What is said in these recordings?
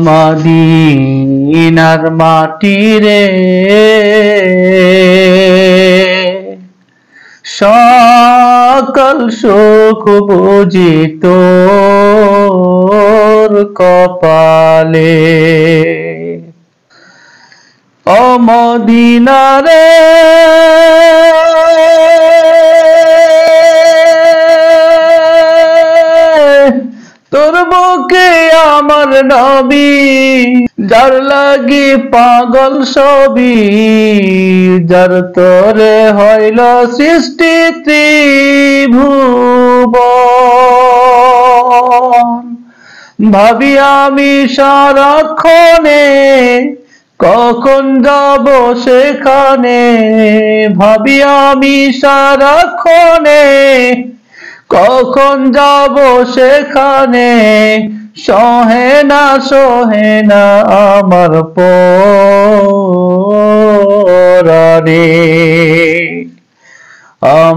মদিনার মাটি রে সকল সুখ বুঝি তোর কপালে। ও মদিনা রে তোর বুকে আমার নবী, যার লাগি পাগল সবই, যার তোরে হইল সৃষ্টি ত্রিভুবন। ভাবি আমি সারাক্ষণে কখন যাব সেখানে, ভাবি আমি সারাক্ষণে কখন যাব সেখানে। সহে না আমার পরাণে।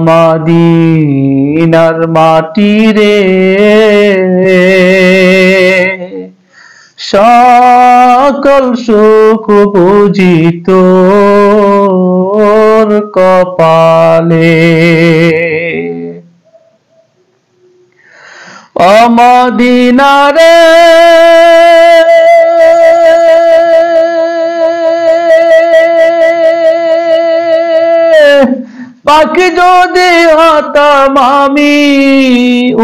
মদিনার মাটি রে সকল সুখ বুঝি তোর কপালে। ও মদিনা রে পাখি যদি হতাম আমি,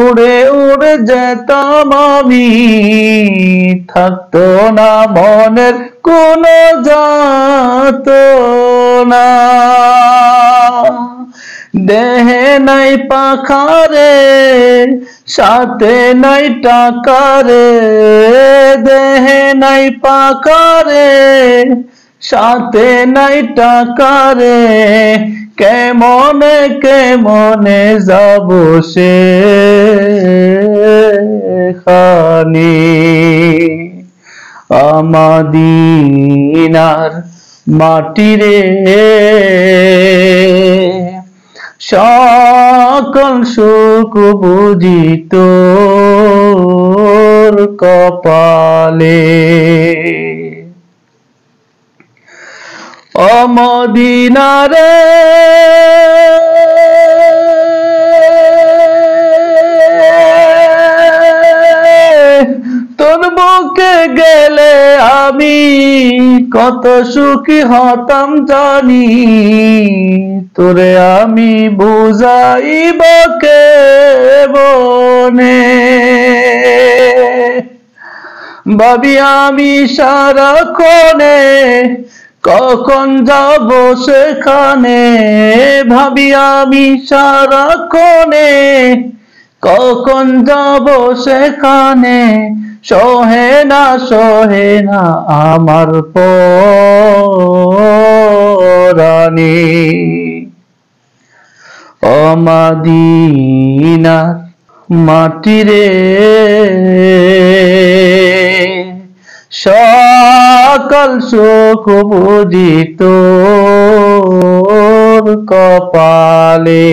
উড়ে উড়ে যেতাম আমি, থাকতো না মনের কোনো যাতনা। দেহে নাই পাখারে সাথে নাই টাকারে, দেহে নাই পাখারে সাথে নাই টাকারে, কেমনে কেমনে যাব সেখানে। মদিনার মাটি রে সকল সুখ বুঝি তোর কপালে। ও মদিনা রে তোর বুকে গেলে আমি কত সুখী হতাম জানি, তোরে আমি বুঝাইব কেমনে। ভাবি আমি সারাক্ষণে কখন যাব সেখানে, ভাবি আমি সারাক্ষণে কখন যাব সেখানে। সহে না আমার পরাণে। ও মদিনার মাটি রে সকল সুখ বুঝি তোর কপালে।